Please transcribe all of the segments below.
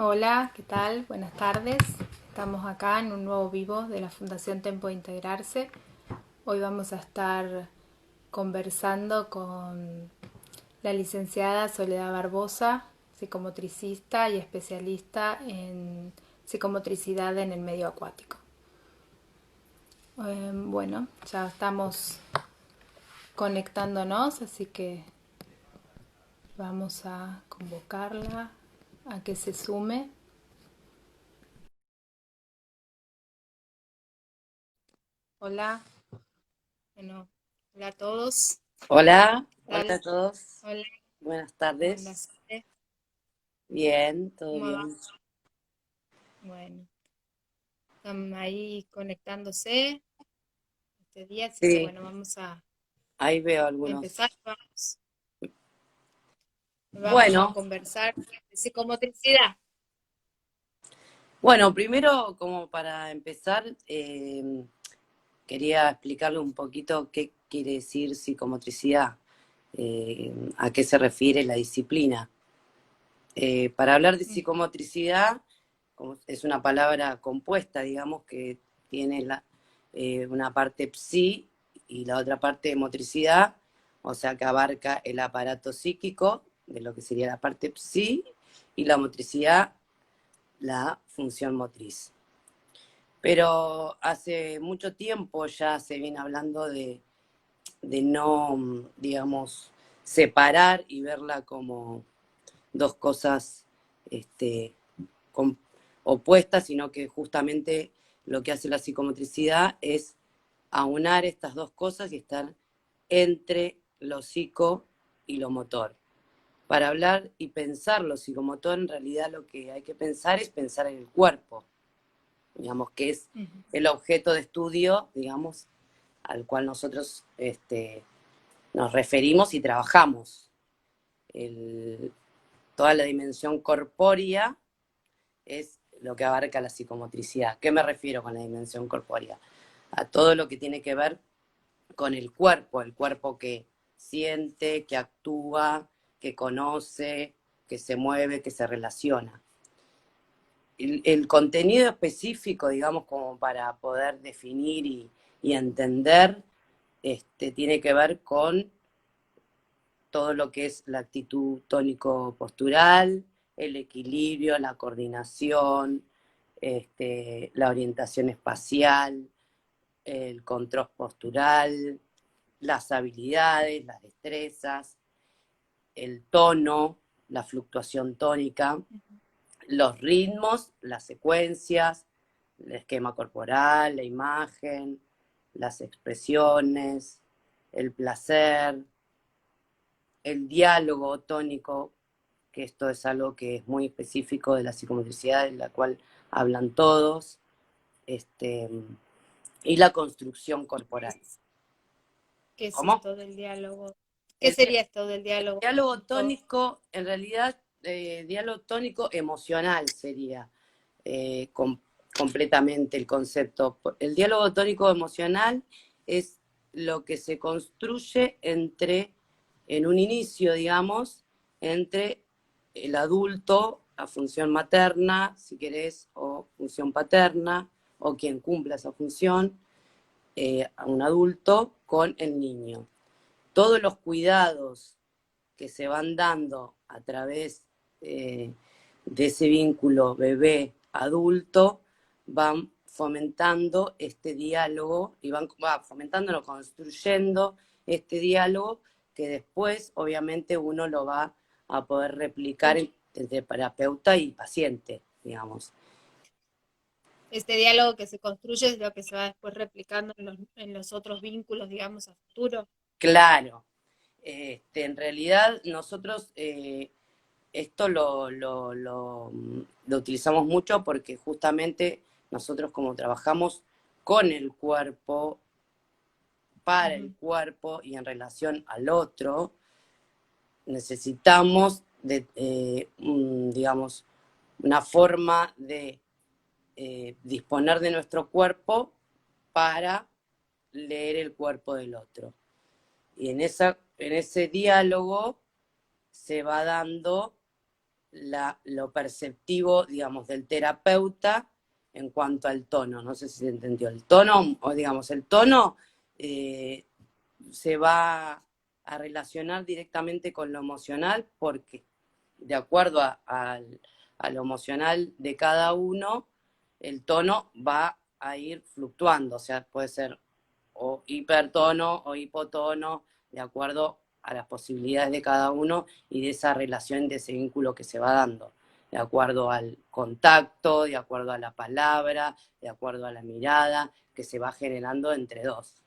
Hola, ¿qué tal? Buenas tardes. Estamos acá en un nuevo vivo de la Fundación Tempo de Integrarse. Hoy vamos a estar conversando con la licenciada Soledad Barbosa, psicomotricista y especialista en psicomotricidad en el medio acuático. Bueno, ya estamos conectándonos, así que vamos a convocarla a que se sume. Hola, bueno, hola a todos. Hola, hola Tal? a todos. Hola, Buenas buenas tardes. tardes. Bien, todo ¿Cómo va? bien. Bueno, están ahí conectándose este día, así que Sí, bueno, vamos a ahí veo empezar. algunos. Vamos a Bueno, conversar de psicomotricidad. bueno, primero como para empezar, quería explicarle un poquito qué quiere decir psicomotricidad, a qué se refiere la disciplina. Para hablar de Mm. psicomotricidad, es una palabra compuesta, digamos, que tiene una parte psi y la otra parte motricidad, o sea que abarca el aparato psíquico, de lo que sería la parte psi, y la motricidad, la función motriz. Pero hace mucho tiempo ya se viene hablando de no, digamos, separar y verla como dos cosas este, con, opuestas, sino que justamente lo que hace la psicomotricidad es aunar estas dos cosas y estar entre lo psico y lo motor. Para hablar y pensar lo psicomotor, en realidad lo que hay que pensar es pensar en el cuerpo, digamos, que es Ujú. el objeto de estudio, digamos, al cual nosotros nos referimos y trabajamos. El, Toda la dimensión corpórea es lo que abarca la psicomotricidad. ¿Qué me refiero con la dimensión corpórea? A todo lo que tiene que ver con el cuerpo que siente, que actúa, que conoce, que se mueve, que se relaciona. El contenido específico, digamos, como para poder definir y entender, tiene que ver con todo lo que es la actitud tónico-postural, el equilibrio, la coordinación, la orientación espacial, el control postural, las habilidades, las destrezas, el tono, la fluctuación tónica, los ritmos, las secuencias, el esquema corporal, la imagen, las expresiones, el placer, el diálogo tónico, que esto es algo que es muy específico de la psicomotricidad, de la cual hablan todos, este, y la construcción corporal. ¿Qué es ¿Cómo? esto del diálogo? ¿Qué El, sería esto del diálogo diálogo tónico? tónico, en realidad, diálogo tónico emocional sería completamente el concepto. El diálogo tónico emocional es lo que se construye en un inicio, digamos, entre el adulto, la función materna, si querés, o función paterna, o quien cumpla esa función, a un adulto con el niño. Todos los cuidados que se van dando a través de ese vínculo bebé-adulto van fomentando este diálogo y van fomentándolo, construyendo este diálogo que después obviamente uno lo va a poder replicar entre terapeuta y paciente, digamos. Este diálogo que se construye es lo que se va después replicando en los otros vínculos, digamos, a futuro. Claro, en realidad nosotros esto lo utilizamos mucho porque justamente nosotros como trabajamos con el cuerpo, para el Ujú. cuerpo y en relación al otro, necesitamos, digamos, una forma de disponer de nuestro cuerpo para leer el cuerpo del otro. Y en ese diálogo se va dando lo perceptivo, digamos, del terapeuta en cuanto al tono. No sé si se entendió. El tono, o digamos, el tono se va a relacionar directamente con lo emocional porque de acuerdo a lo emocional de cada uno, el tono va a ir fluctuando, o sea, puede ser o hipertono o hipotono, de acuerdo a las posibilidades de cada uno y de esa relación, de ese vínculo que se va dando, de acuerdo al contacto, de acuerdo a la palabra, de acuerdo a la mirada que se va generando entre dos.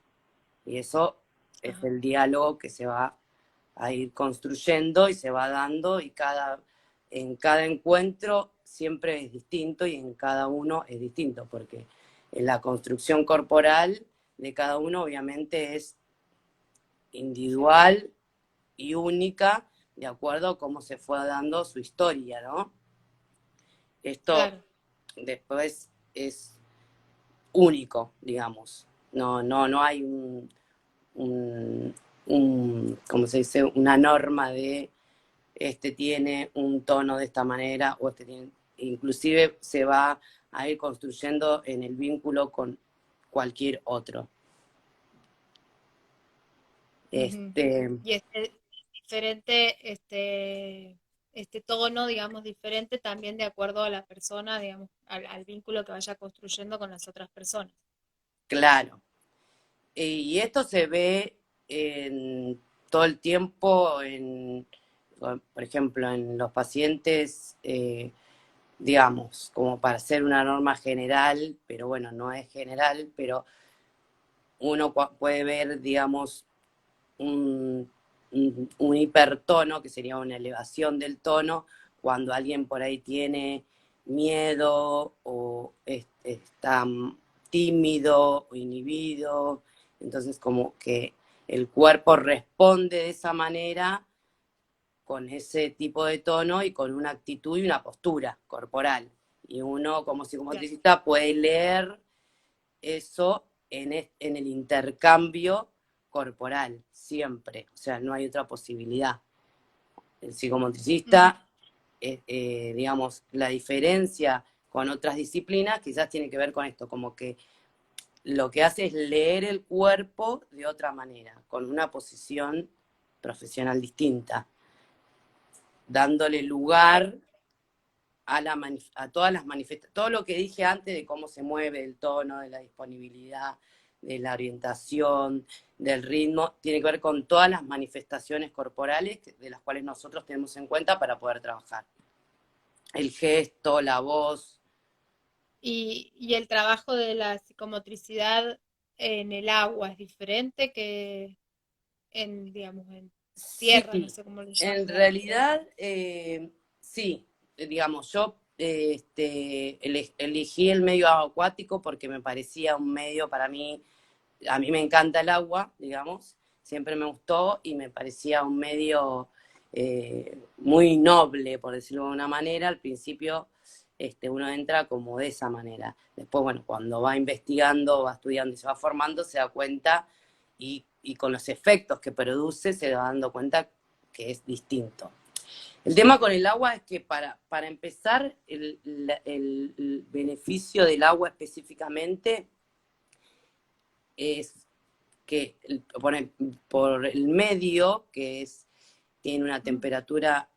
Y eso es Ajá. el diálogo que se va a ir construyendo y se va dando, y en cada encuentro siempre es distinto y en cada uno es distinto, porque en la construcción corporal de cada uno obviamente es individual y única de acuerdo a cómo se fue dando su historia, ¿no? Esto Claro. después es único, digamos. No hay ¿cómo se dice? Una norma de este tiene un tono de esta manera o este tiene, inclusive se va a ir construyendo en el vínculo con cualquier otro. Ujú. Este, Y diferente, este tono, digamos, diferente también de acuerdo a la persona, digamos, al vínculo que vaya construyendo con las otras personas. claro. Y esto se ve en todo el tiempo, por ejemplo, en los pacientes, digamos, como para hacer una norma general, pero bueno, no es general, pero uno puede ver, digamos, un hipertono, que sería una elevación del tono, cuando alguien por ahí tiene miedo o está tímido o inhibido, entonces como que el cuerpo responde de esa manera con ese tipo de tono y con una actitud y una postura corporal. Y uno como Claro. psicomotricista puede leer eso en el intercambio corporal, siempre. O sea, no hay otra posibilidad. El Ujú. psicomotricista, digamos, la diferencia con otras disciplinas quizás tiene que ver con esto, como que lo que hace es leer el cuerpo de otra manera, con una posición profesional distinta, dándole Claro. lugar a todas las manifestaciones, todo lo que dije antes de cómo se mueve el tono, de la disponibilidad, de la orientación, del ritmo, tiene que ver con todas las manifestaciones corporales de las cuales nosotros tenemos en cuenta para poder trabajar. El gesto, la voz. Y el trabajo de la psicomotricidad en el agua es diferente que en, digamos, en tierra, no Sí, sé cómo le en llamarán ustedes. realidad, sí, digamos, yo elegí el medio acuático porque me parecía un medio para mí, a mí me encanta el agua, digamos, siempre me gustó y me parecía un medio muy noble, por decirlo de una manera. Al principio uno entra como de esa manera. Después, bueno, cuando va investigando, va estudiando y se va formando, se da cuenta y con los efectos que produce se va dando cuenta que es distinto. El tema con el agua es que para empezar, el beneficio del agua específicamente es que por el medio, que tiene una Mm. temperatura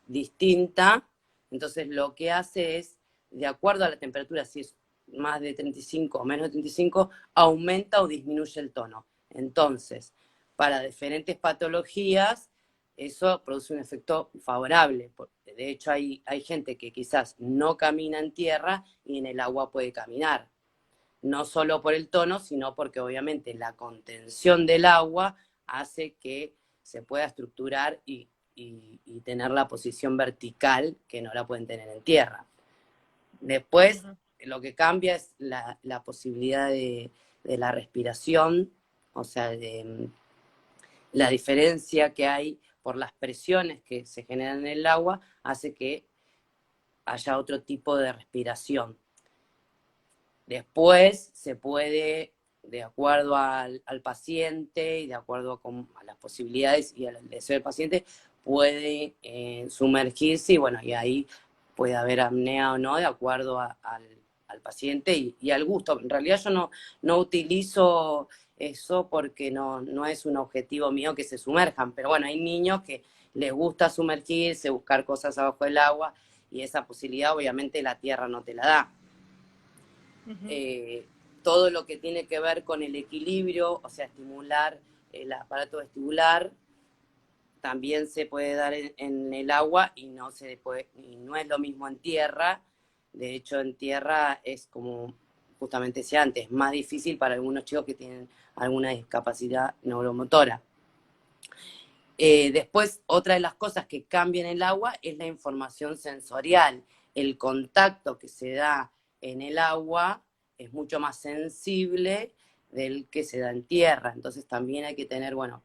distinta, entonces lo que hace es, de acuerdo a la temperatura, si es más de 35 o menos de 35, aumenta o disminuye el tono. Entonces, para diferentes patologías, eso produce un efecto favorable. De hecho, hay gente que quizás no camina en tierra y en el agua puede caminar, no solo por el tono, sino porque obviamente la contención del agua hace que se pueda estructurar y tener la posición vertical que no la pueden tener en tierra. Después, Ajá. lo que cambia es la posibilidad de la respiración, o sea, de la diferencia que hay por las presiones que se generan en el agua, hace que haya otro tipo de respiración. Después se puede, de acuerdo al paciente y de acuerdo a las posibilidades y al deseo del paciente, puede sumergirse y bueno, y ahí puede haber apnea o no, de acuerdo al paciente y al gusto. En realidad yo no utilizo eso porque no es un objetivo mío que se sumerjan, pero bueno, hay niños que les gusta sumergirse, buscar cosas abajo del agua, y esa posibilidad obviamente la tierra no te la da. Todo lo que tiene que ver con el equilibrio, o sea, estimular el aparato vestibular, también se puede dar en el agua y no es lo mismo en tierra. De hecho, en tierra es como justamente decía antes, más difícil para algunos chicos que tienen alguna discapacidad neuromotora. Después, otra de las cosas que cambia en el agua es la información sensorial. El contacto que se da en el agua es mucho más sensible del que se da en tierra. Entonces también hay que tener, bueno,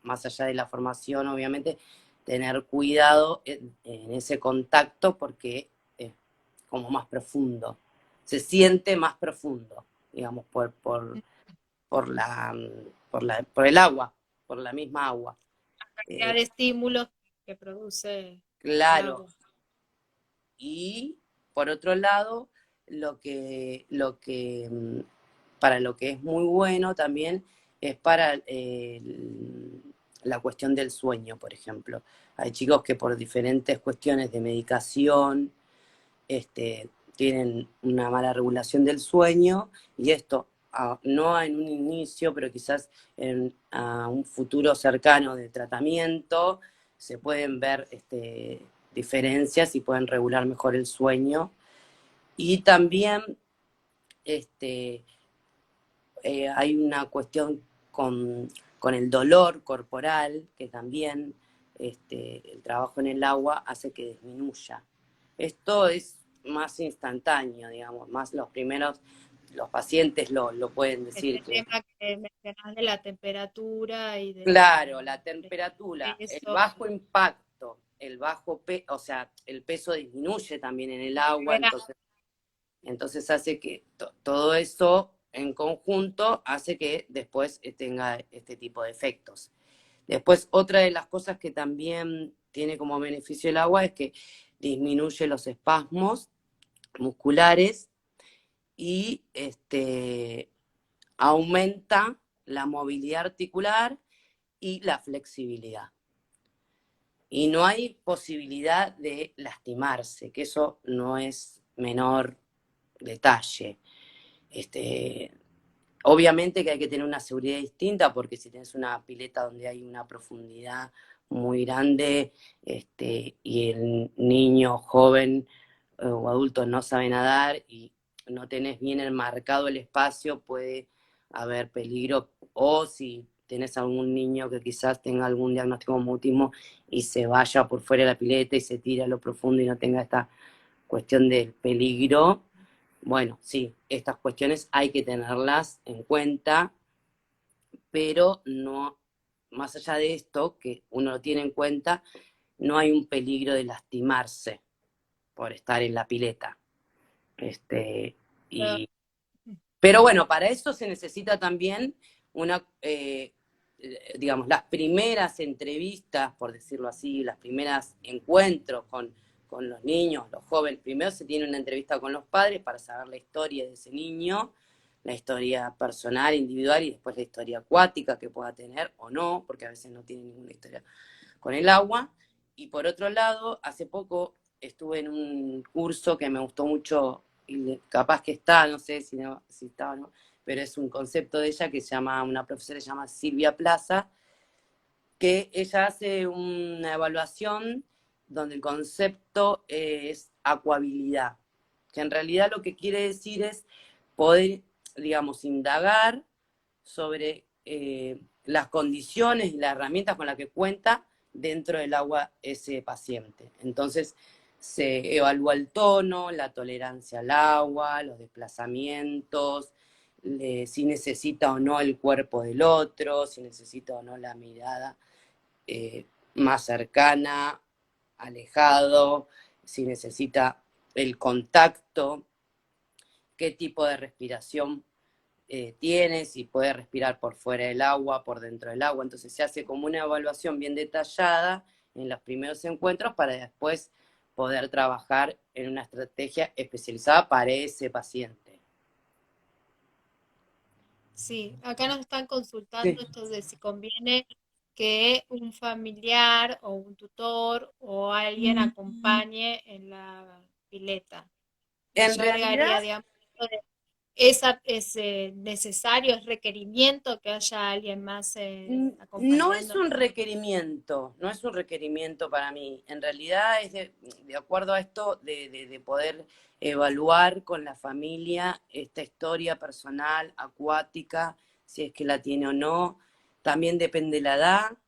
más allá de la formación, obviamente, tener cuidado en ese contacto porque es como más profundo. Se siente más profundo, digamos, por el agua, por la misma agua. Cantidad de estímulos que produce el Claro. agua. Y por otro lado, para lo que es muy bueno también es para la cuestión del sueño, por ejemplo. Hay chicos que por diferentes cuestiones de medicación tienen una mala regulación del sueño, y esto no en un inicio, pero quizás a un futuro cercano de tratamiento, se pueden ver diferencias y pueden regular mejor el sueño. Y también hay una cuestión con el dolor corporal, que también el trabajo en el agua hace que disminuya. Esto es más instantáneo, digamos, más los pacientes lo pueden decir. Este tema que mencionas de la temperatura y Claro, la del temperatura, el peso, bajo impacto, o sea, el peso disminuye también en el agua, entonces hace que todo eso en conjunto hace que después tenga este tipo de efectos. Después, otra de las cosas que también tiene como beneficio el agua es que disminuye los espasmos musculares y aumenta la movilidad articular y la flexibilidad. Y no hay posibilidad de lastimarse, que eso no es menor detalle. Obviamente que hay que tener una seguridad distinta, porque si tienes una pileta donde hay una profundidad muy grande y el niño joven o adulto no sabe nadar y no tenés bien enmarcado el espacio, puede haber peligro. O si tenés algún niño que quizás tenga algún diagnóstico como autismo y se vaya por fuera de la pileta y se tira a lo profundo y no tenga esta cuestión del peligro. Bueno, sí, estas cuestiones hay que tenerlas en cuenta, pero no, más allá de esto, que uno lo tiene en cuenta, no hay un peligro de lastimarse por estar en la pileta. Pero bueno, para eso se necesita también digamos, las primeras entrevistas, por decirlo así, las primeras encuentros con los niños, los jóvenes. Primero se tiene una entrevista con los padres para saber la historia de ese niño, la historia personal, individual, y después la historia acuática que pueda tener o no, porque a veces no tiene ninguna historia con el agua. Y por otro lado, hace poco estuve en un curso que me gustó mucho, y capaz que está, no sé si está o no, pero es un concepto de ella que se llama, una profesora que se llama Silvia Plaza, que ella hace una evaluación donde el concepto es acuabilidad, que en realidad lo que quiere decir es poder, digamos, indagar sobre las condiciones y las herramientas con las que cuenta dentro del agua ese paciente. Entonces se evalúa el tono, la tolerancia al agua, los desplazamientos, si necesita o no el cuerpo del otro, si necesita o no la mirada más cercana, alejado, si necesita el contacto, qué tipo de respiración tiene, si puede respirar por fuera del agua, por dentro del agua. Entonces se hace como una evaluación bien detallada en los primeros encuentros para después poder trabajar en una estrategia especializada para ese paciente. Sí, acá nos están Sí. consultando esto de si conviene que un familiar o un tutor o alguien acompañe en la pileta. Y En yo agregaría, realidad, digamos, esto de es necesario, es requerimiento que haya alguien más no es acompañando. un requerimiento, no es un requerimiento para mí. En realidad es de acuerdo a esto de poder evaluar con la familia esta historia personal, acuática, si es que la tiene o no. También depende la edad,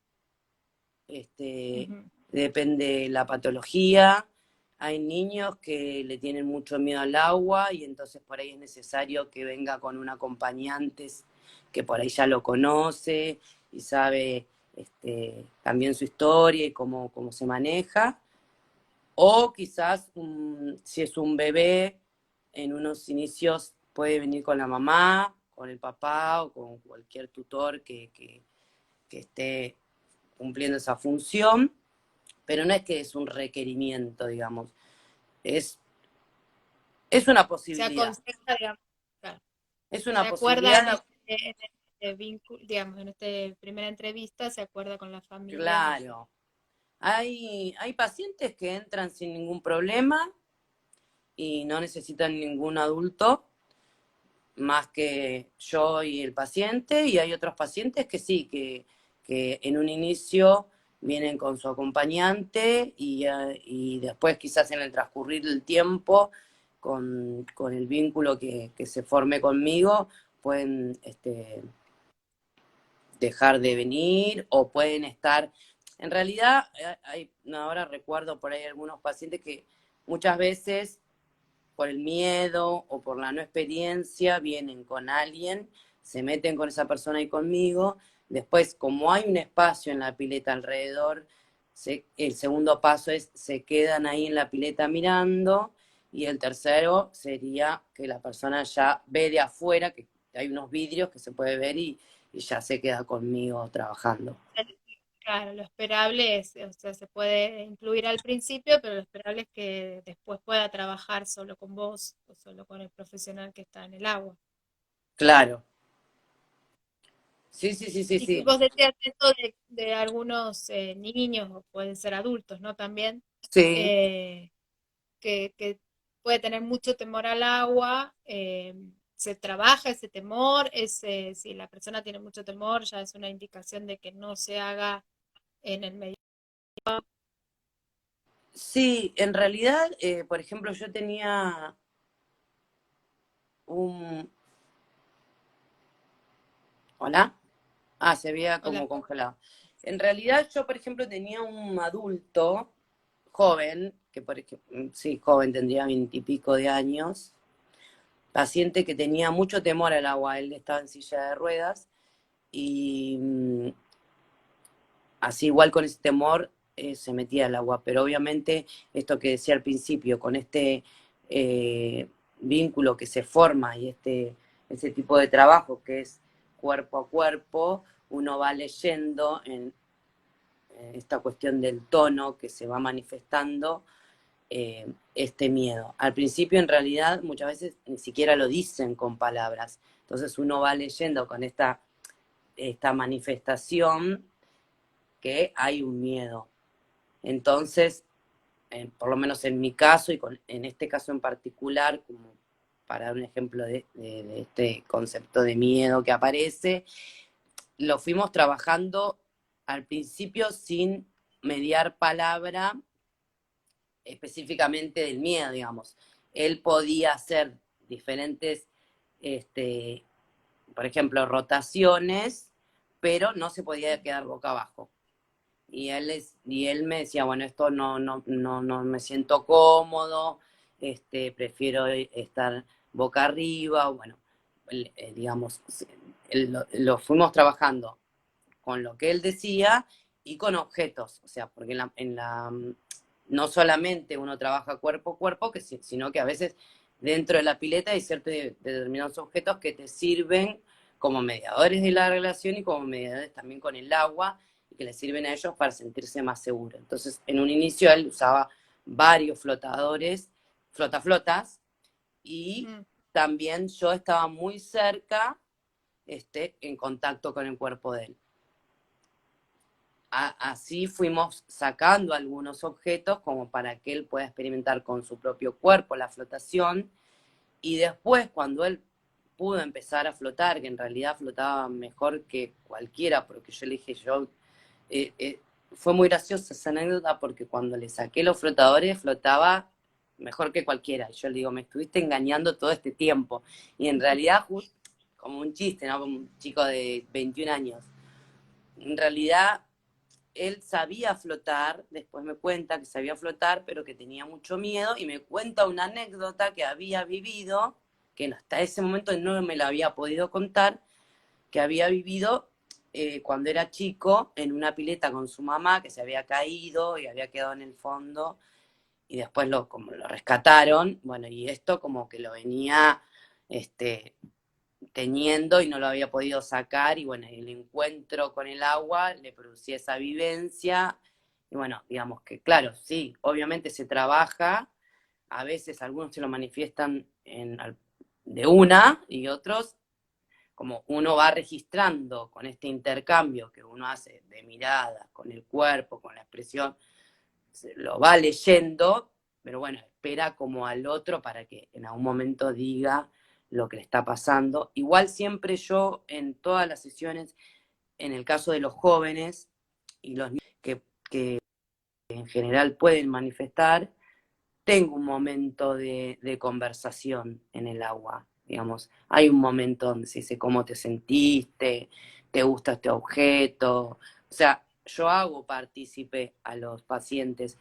Ujú. depende la patología. Hay niños que le tienen mucho miedo al agua y entonces por ahí es necesario que venga con un acompañante que por ahí ya lo conoce y sabe también su historia y cómo se maneja. O quizás si es un bebé, en unos inicios puede venir con la mamá, con el papá o con cualquier tutor que esté cumpliendo esa función, pero no es que es un requerimiento, digamos, es, es una Se posibilidad, aconseja, digamos, claro, es se una acuerda posibilidad, en este vínculo, digamos, en esta primera entrevista, se acuerda con la familia que se... claro. Hay pacientes que entran sin ningún problema y no necesitan ningún adulto más que yo y el paciente, y hay otros pacientes que sí, que en un inicio vienen con su acompañante y después quizás en el transcurrir del tiempo, con el vínculo que se forme conmigo, pueden dejar de venir o pueden estar... En realidad, ahora recuerdo por ahí algunos pacientes que muchas veces por el miedo o por la no experiencia, vienen con alguien, se meten con esa persona y conmigo. Después, como hay un espacio en la pileta alrededor, el segundo paso es se quedan ahí en la pileta mirando, y el tercero sería que la persona ya ve de afuera, que hay unos vidrios que se puede ver y ya se queda conmigo trabajando. Claro, lo esperable es, o sea, se puede incluir al principio, pero lo esperable es que después pueda trabajar solo con vos o solo con el profesional que está en el agua. Claro. Sí, sí, sí, sí, Y que sí. vos decías esto de algunos niños, o pueden ser adultos, ¿no? También, Sí. eh, que puede tener mucho temor al agua, se trabaja ese temor, si la persona tiene mucho temor, ya es una indicación de que no se haga en el medio. Sí, en realidad, por ejemplo, yo tenía un... ¿Hola? Ah, se había como Hola. congelado. En realidad yo, por ejemplo, tenía un adulto joven, que por ejemplo, sí, joven, tendría 20 y pico de años, paciente que tenía mucho temor al agua. Él estaba en silla de ruedas y así igual con ese temor se metía al agua. Pero obviamente esto que decía al principio, con este vínculo que se forma y ese tipo de trabajo que es cuerpo a cuerpo, uno va leyendo en esta cuestión del tono que se va manifestando este miedo. Al principio, en realidad, muchas veces ni siquiera lo dicen con palabras. Entonces uno va leyendo con esta manifestación que hay un miedo. Entonces, por lo menos en mi caso y en este caso en particular, como para dar un ejemplo de este concepto de miedo que aparece, lo fuimos trabajando al principio sin mediar palabra específicamente del miedo, digamos. Él podía hacer diferentes, este, por ejemplo, rotaciones, pero no se podía quedar boca abajo. Y él me decía, bueno, esto no me siento cómodo, prefiero estar boca arriba, bueno, digamos, lo fuimos trabajando con lo que él decía y con objetos, o sea, porque no solamente uno trabaja cuerpo a cuerpo, sino que a veces dentro de la pileta hay ciertos determinados objetos que te sirven como mediadores de la relación y como mediadores también con el agua, y que les sirven a ellos para sentirse más seguros. Entonces, en un inicio él usaba varios flotadores, flotaflotas, y también yo estaba muy cerca, en contacto con el cuerpo de él. Así fuimos sacando algunos objetos como para que él pueda experimentar con su propio cuerpo la flotación, y después cuando él pudo empezar a flotar, que en realidad flotaba mejor que cualquiera, porque yo le dije, fue muy graciosa esa anécdota, porque cuando le saqué los flotadores flotaba mejor que cualquiera. Yo le digo, me estuviste engañando todo este tiempo. Y en realidad, como un chiste, ¿no? Como un chico de 21 años. En realidad, él sabía flotar, después me cuenta que sabía flotar, pero que tenía mucho miedo, y me cuenta una anécdota que había vivido, que hasta ese momento no me la había podido contar, que había vivido cuando era chico en una pileta con su mamá, que se había caído y había quedado en el fondo, y después como lo rescataron, bueno, y esto como que lo venía teniendo y no lo había podido sacar, y bueno, el encuentro con el agua le producía esa vivencia, y bueno, digamos que claro, sí, obviamente se trabaja, a veces algunos se lo manifiestan de una, y otros, como uno va registrando con este intercambio que uno hace de miradas, con el cuerpo, con la expresión, lo va leyendo, pero bueno, espera como al otro para que en algún momento diga lo que le está pasando. Igual siempre yo, en todas las sesiones, en el caso de los jóvenes y los niños que en general pueden manifestar, tengo un momento de conversación en el agua, digamos. Hay un momento donde se dice cómo te sentiste, te gusta este objeto. O sea, yo hago partícipe a los pacientes.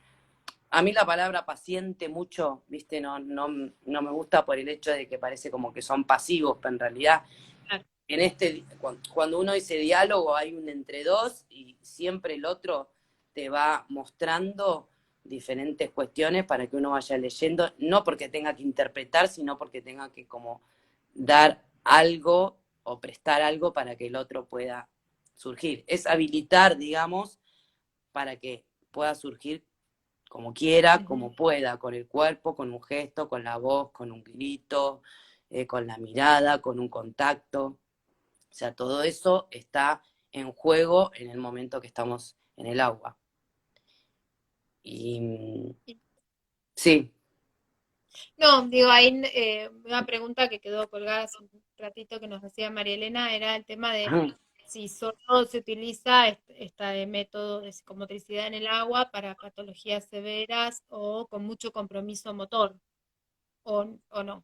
A mí la palabra paciente mucho, viste, no me gusta por el hecho de que parece como que son pasivos, pero en realidad cuando uno dice diálogo hay un entre dos, y siempre el otro te va mostrando diferentes cuestiones para que uno vaya leyendo, no porque tenga que interpretar, sino porque tenga que como dar algo o prestar algo para que el otro pueda surgir. Es habilitar, digamos, para que pueda surgir como quiera, como pueda, con el cuerpo, con un gesto, con la voz, con un grito, con la mirada, con un contacto. O sea, todo eso está en juego en el momento que estamos en el agua. Y sí. No, digo, ahí una pregunta que quedó colgada hace un ratito que nos hacía María Elena era el tema de si solo se utiliza este método de psicomotricidad en el agua para patologías severas o con mucho compromiso motor, o no.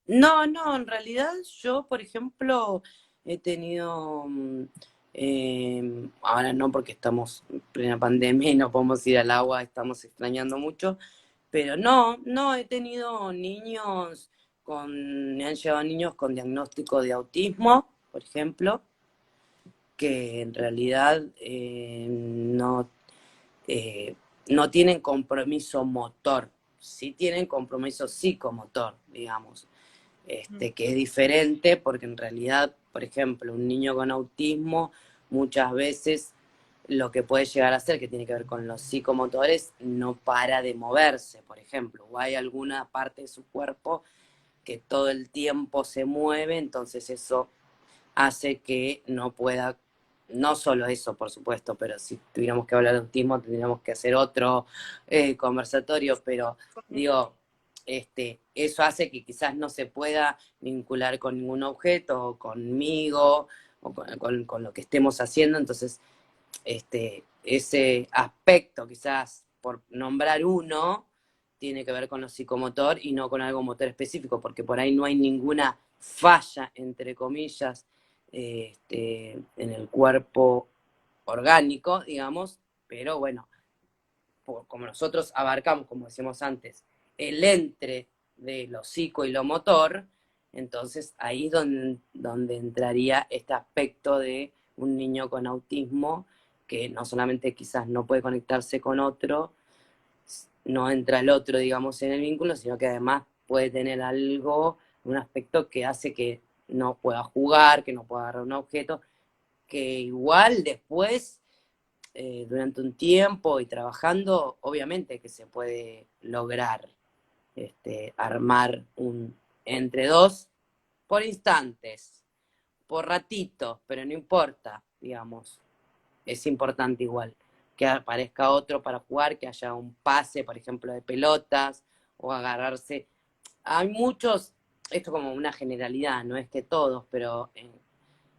No, en realidad yo, por ejemplo, he tenido, ahora no porque estamos en plena pandemia y no podemos ir al agua, estamos extrañando mucho, pero no, he tenido me han llevado niños con diagnóstico de autismo, por ejemplo, que en realidad no tienen compromiso motor, sí tienen compromiso psicomotor, digamos, que es diferente, porque en realidad, por ejemplo, un niño con autismo muchas veces lo que puede llegar a hacer, que tiene que ver con los psicomotores, no para de moverse, por ejemplo, o hay alguna parte de su cuerpo que todo el tiempo se mueve, entonces eso hace que no pueda, no solo eso, por supuesto, pero si tuviéramos que hablar de autismo tendríamos que hacer otro conversatorio, pero digo, eso hace que quizás no se pueda vincular con ningún objeto, o conmigo, o con lo que estemos haciendo, entonces ese aspecto, quizás por nombrar uno, tiene que ver con lo psicomotor y no con algo motor específico, porque por ahí no hay ninguna falla, entre comillas, en el cuerpo orgánico, digamos, pero bueno, como nosotros abarcamos, como decíamos antes, el entre de lo psico y lo motor, entonces ahí es donde entraría este aspecto de un niño con autismo que no solamente quizás no puede conectarse con otro, no entra el otro, digamos, en el vínculo, sino que además puede tener algo, un aspecto que hace que no pueda jugar, que no pueda agarrar un objeto, que igual después durante un tiempo y trabajando, obviamente que se puede lograr armar un entre dos por instantes, por ratitos, pero no importa, digamos, es importante igual que aparezca otro para jugar, que haya un pase, por ejemplo, de pelotas, o agarrarse. Hay muchos, esto como una generalidad, no es que todos, pero en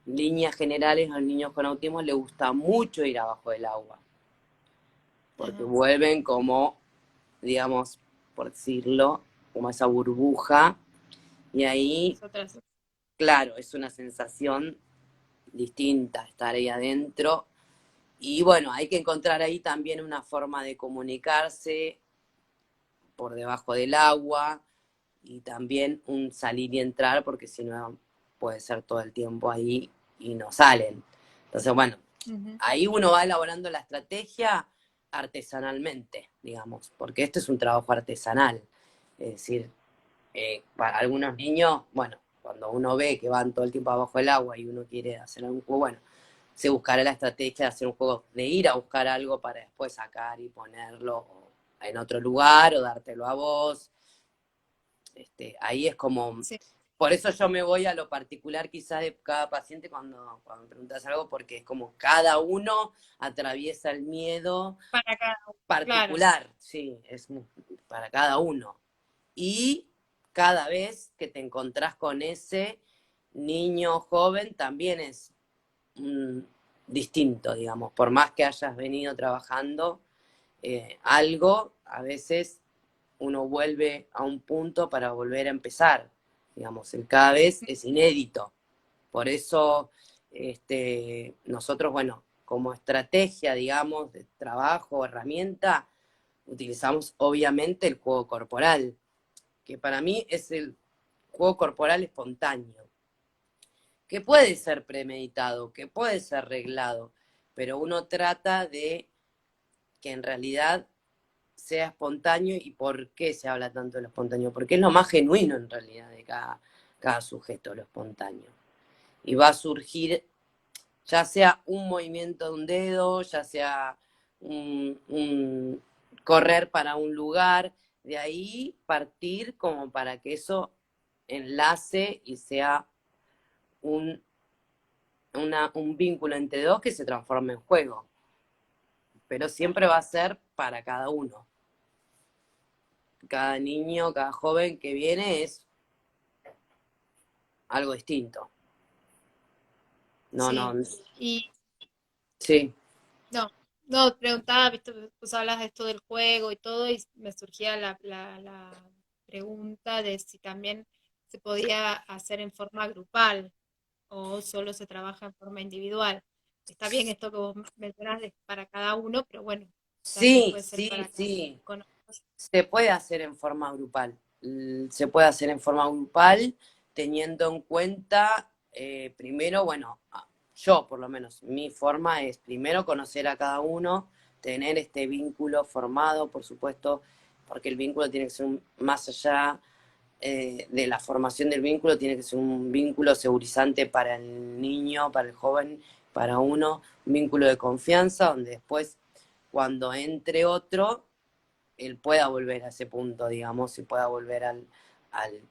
líneas generales a los niños con autismo les gusta mucho ir abajo del agua, porque Ajá. vuelven como, digamos, por decirlo, como esa burbuja, y ahí, Es otra. claro, es una sensación distinta estar ahí adentro. Y bueno, hay que encontrar ahí también una forma de comunicarse por debajo del agua y también un salir y entrar, porque si no puede ser todo el tiempo ahí y no salen. Entonces, bueno, Ujú. ahí uno va elaborando la estrategia artesanalmente, digamos, porque este es un trabajo artesanal. Es decir, para algunos niños, bueno, cuando uno ve que van todo el tiempo abajo del agua y uno quiere hacer algún juego, bueno, se buscará la estrategia de hacer un juego, de ir a buscar algo para después sacar y ponerlo en otro lugar o dártelo a vos. Ahí es como, Sí, por eso yo me voy a lo particular quizás de cada paciente cuando me preguntas algo, porque es como cada uno atraviesa el miedo para cada uno, claro. particular, sí, es para cada uno. Y cada vez que te encontrás con ese niño joven también es distinto, digamos, por más que hayas venido trabajando algo, a veces uno vuelve a un punto para volver a empezar, digamos, el cada vez es inédito. Por eso nosotros, bueno, como estrategia, digamos, de trabajo, herramienta, utilizamos obviamente el juego corporal, que para mí es el juego corporal espontáneo, que puede ser premeditado, que puede ser reglado, pero uno trata de que en realidad sea espontáneo. ¿Y por qué se habla tanto de lo espontáneo? Porque es lo más genuino en realidad de cada sujeto, lo espontáneo. Y va a surgir ya sea un movimiento de un dedo, ya sea un correr para un lugar, de ahí partir como para que eso enlace y sea un, un vínculo entre dos que se transforme en juego. Pero siempre va a ser para cada uno. Cada niño, cada joven que viene es algo distinto. No, no, Sí. Y sí. no, no, preguntaba, viste, pues hablas de esto del juego y todo, y me surgía la pregunta de si también se podía hacer en forma grupal o solo se trabaja en forma individual. Está bien esto que vos mencionás de para cada uno, pero bueno, también Sí, puede ser sí, para cada sí. uno. Se puede hacer en forma grupal. Se puede hacer en forma grupal teniendo en cuenta, primero, bueno, yo por lo menos, mi forma es primero conocer a cada uno, tener este vínculo formado, por supuesto, porque el vínculo tiene que ser más allá de la formación del vínculo, tiene que ser un vínculo segurizante para el niño, para el joven, para uno, un vínculo de confianza, donde después, cuando entre otro, él pueda volver a ese punto, digamos, y pueda volver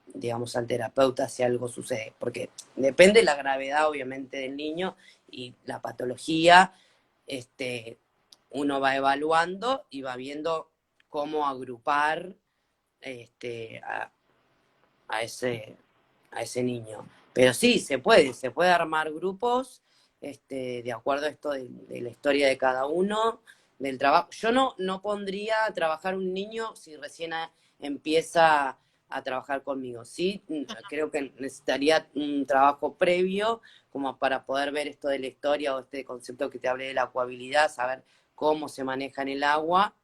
digamos, al terapeuta si algo sucede. Porque depende de la gravedad, obviamente, del niño y la patología, uno va evaluando y va viendo cómo agrupar este, a, a ese, a ese niño. Pero sí, se puede armar grupos de acuerdo a esto de la historia de cada uno, del trabajo. Yo no pondría a trabajar un niño si recién empieza a trabajar conmigo. Sí, creo que necesitaría un trabajo previo como para poder ver esto de la historia o este concepto que te hablé de la cohabilidad, saber cómo se maneja en el agua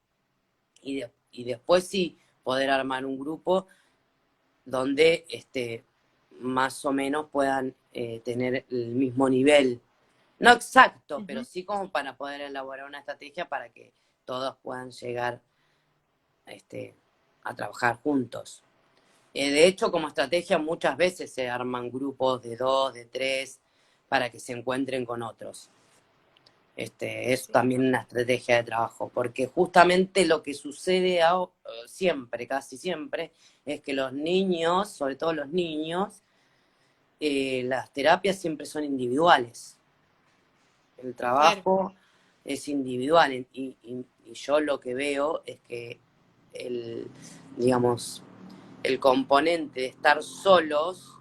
y después sí poder armar un grupo donde más o menos puedan tener el mismo nivel. No exacto, pero Ujú. sí como para poder elaborar una estrategia para que todos puedan llegar este, a trabajar juntos. De hecho, como estrategia muchas veces se arman grupos de dos, de tres, para que se encuentren con otros. Es Sí, también una estrategia de trabajo, porque justamente lo que sucede siempre, casi siempre, es que los niños, sobre todo los niños, las terapias siempre son individuales. El claro. trabajo es individual y yo lo que veo es que el, digamos, el componente de estar solos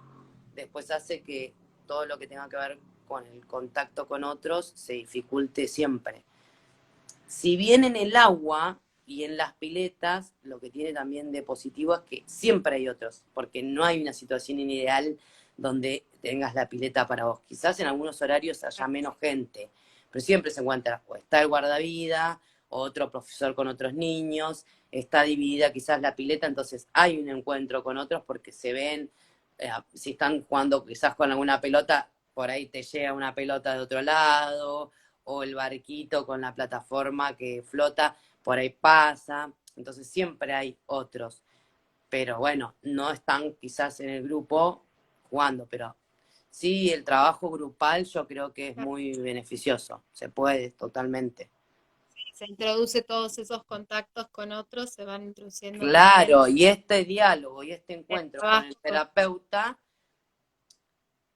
después hace que todo lo que tenga que ver con el contacto con otros se dificulte siempre. Si bien en el agua y en las piletas, lo que tiene también de positivo es que siempre hay otros, porque no hay una situación ideal donde tengas la pileta para vos. Quizás en algunos horarios haya menos gente, pero siempre se encuentra, o está el guardavida, o otro profesor con otros niños, está dividida quizás la pileta, entonces hay un encuentro con otros porque se ven, si están jugando quizás con alguna pelota, por ahí te llega una pelota de otro lado, o el barquito con la plataforma que flota, por ahí pasa, entonces siempre hay otros, pero bueno, no están quizás en el grupo jugando, pero sí, el trabajo grupal yo creo que es muy beneficioso, se puede totalmente. Se introduce todos esos contactos con otros, se van introduciendo también Claro, y este diálogo y este el encuentro con el trabajo. terapeuta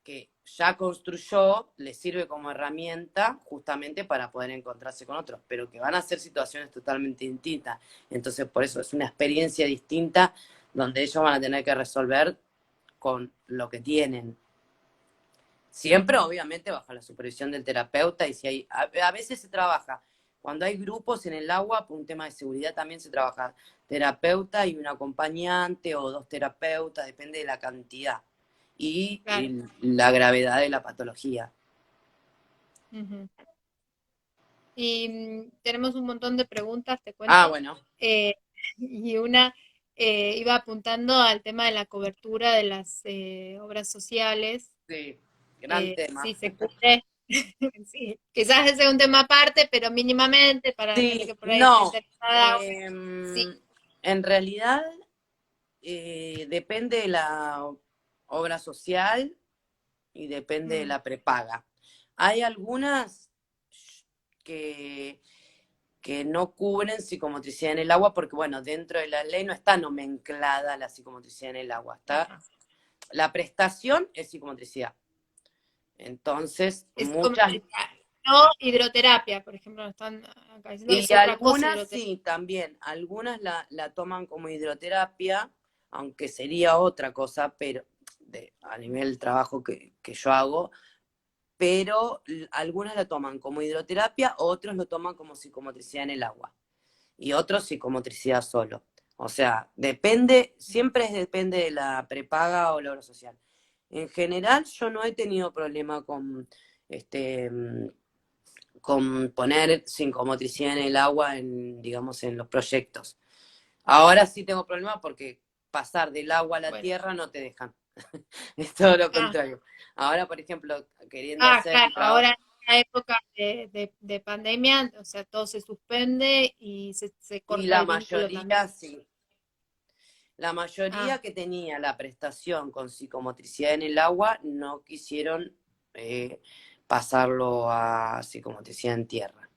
que ya construyó le sirve como herramienta justamente para poder encontrarse con otros, pero que van a ser situaciones totalmente distintas. Entonces, por eso es una experiencia distinta donde ellos van a tener que resolver con lo que tienen. Siempre, obviamente, bajo la supervisión del terapeuta y si hay, a veces se trabaja. Cuando hay grupos en el agua, por un tema de seguridad también se trabaja terapeuta y un acompañante o dos terapeutas, depende de la cantidad Claro. y la gravedad de la patología. Ujú. Y tenemos un montón de preguntas, te Ah, cuento. bueno, Eh, y una iba apuntando al tema de la cobertura de las obras sociales. sí, gran tema. Si se cubre, sí, quizás ese es un tema aparte, pero mínimamente para la gente Sí, que por ahí está no, interesada. Sí. en realidad depende de la obra social y depende de Mm, la prepaga. Hay algunas que, que no cubren psicomotricidad en el agua porque, bueno, dentro de la ley no está nomenclada la psicomotricidad en el agua. Está, ajá. la prestación es psicomotricidad. Entonces, Es como muchas, no hidroterapia, por ejemplo, están acá diciendo es y otra cosa algunas hidroterapia. sí, también, algunas la toman como hidroterapia, aunque sería otra cosa, pero a nivel trabajo que yo hago, pero algunas la toman como hidroterapia, otros lo toman como psicomotricidad en el agua, y otros psicomotricidad solo. O sea, depende, siempre depende de la prepaga o la obra social. En general, yo no he tenido problema este, con poner psicomotricidad en el agua, digamos, en los proyectos. Ahora sí tengo problemas porque pasar del agua a la Bueno, tierra no te dejan. Es todo lo ah, contrario. Ahora, por ejemplo, queriendo hacer claro, el ahora trabajo. en esta época de pandemia, o sea, todo se suspende y se Y corta la el vínculo también. mayoría sí. La Ah, mayoría que tenía la prestación con psicomotricidad en el agua no quisieron eh, pasarlo a psicomotricidad en tierra.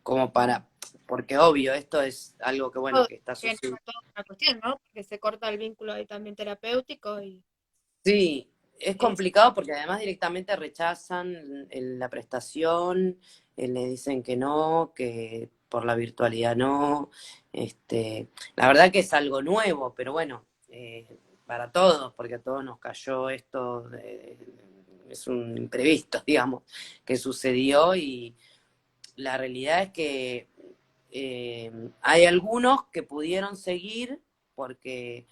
Como mm. porque obvio, esto es algo que bueno, Todo- que está genera sucediendo. toda una cuestión, ¿no? Porque se corta el vínculo ahí también terapéutico y Sí, es es, complicado porque además directamente rechazan la prestación, le dicen que no, que por la virtualidad no. La verdad que es algo nuevo, pero bueno, para todos, porque a todos nos cayó esto, es un imprevisto, digamos, que sucedió y la realidad es que hay algunos que pudieron seguir porque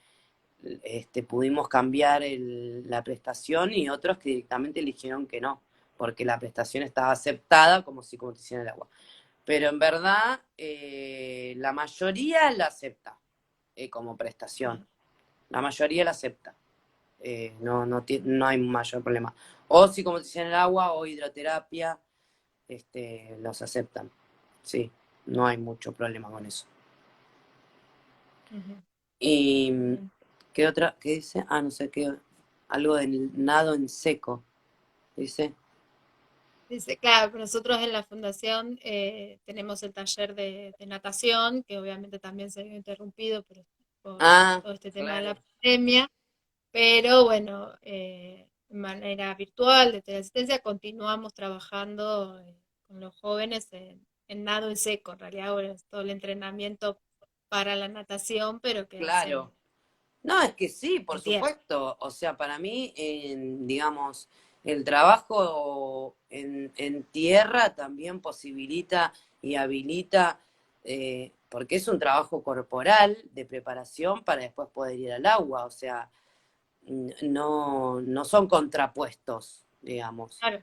pudimos cambiar la prestación y otros que directamente eligieron que no, porque la prestación estaba aceptada como psicomotricidad en el agua. Pero en verdad, la mayoría la acepta como prestación. La mayoría la acepta. No hay mayor problema. O psicomotricidad en el agua o hidroterapia, los aceptan. Sí, no hay mucho problema con eso. ujú, Y bien. ¿qué otra? ¿Qué dice? Ah, no sé qué. Algo del nado en seco, dice. Dice, claro, nosotros en la fundación tenemos el taller de natación, que obviamente también se vio interrumpido por Ah, todo este tema de la claro. pandemia, pero bueno, de manera virtual, de teleasistencia, continuamos trabajando con los jóvenes en nado en seco. En realidad, bueno, es todo el entrenamiento para la natación, pero que hacen Claro. No, es que sí, por en tierra. supuesto. O sea, para mí, digamos, el trabajo en tierra también posibilita y habilita, porque es un trabajo corporal de preparación para después poder ir al agua. O sea, no, no son contrapuestos, digamos. Claro.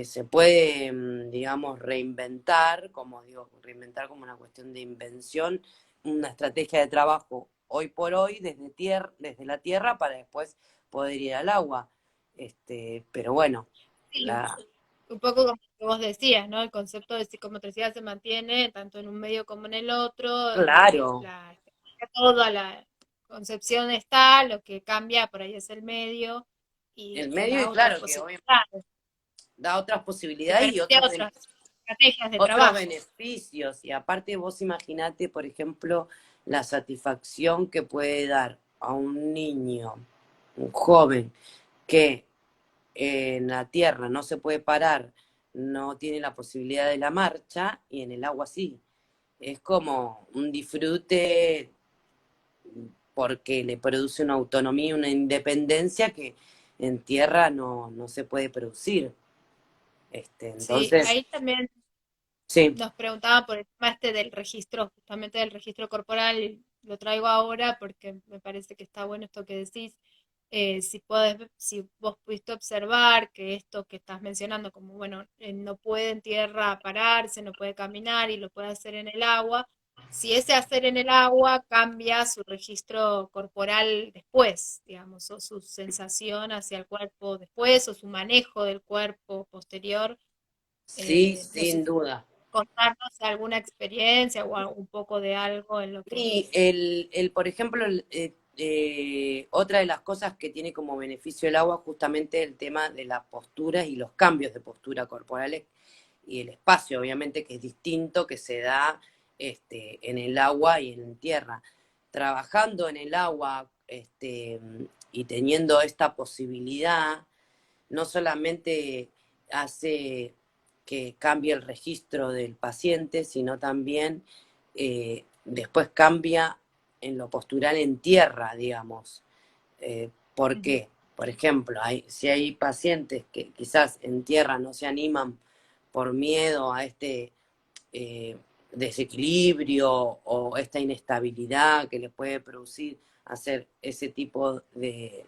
Se puede, digamos, reinventar, como digo, reinventar como una cuestión de invención, una estrategia de trabajo hoy por hoy desde la tierra para después poder ir al agua. Pero bueno, Sí, la, un poco como que vos decías, ¿no? El concepto de psicomotricidad se mantiene tanto en un medio como en el otro, claro, toda la concepción está, lo que cambia por ahí es el medio el que medio da y otras claro que obviamente posibilidades, da otras que posibilidades y permite otras estrategias de otros trabajo. beneficios. Y aparte vos imaginate, por ejemplo, la satisfacción que puede dar a un niño, un joven, que en la tierra no se puede parar, no tiene la posibilidad de la marcha, y en el agua sí. Es como un disfrute porque le produce una autonomía, una independencia que en tierra no, no se puede producir. Sí, Entonces, ahí también sí, nos preguntaba por el tema este del registro, justamente del registro corporal, y lo traigo ahora porque me parece que está bueno esto que decís. Si vos pudiste observar que esto que estás mencionando, como bueno, no puede en tierra pararse, no puede caminar y lo puede hacer en el agua, si ese hacer en el agua cambia su registro corporal después, digamos, o su sensación hacia el cuerpo después, o su manejo del cuerpo posterior. sí, No sé sin duda. contarnos alguna experiencia o un poco de algo en lo que... Y por ejemplo, otra de las cosas que tiene como beneficio el agua justamente el tema de las posturas y los cambios de postura corporales y el espacio, obviamente, que es distinto, que se da en el agua y en tierra. Trabajando en el agua y teniendo esta posibilidad, no solamente hace que cambie el registro del paciente, sino también después cambia en lo postural en tierra, digamos. ¿Por Ujú. qué? Por ejemplo, si hay pacientes que quizás en tierra no se animan por miedo a este eh, desequilibrio o esta inestabilidad que les puede producir hacer ese tipo de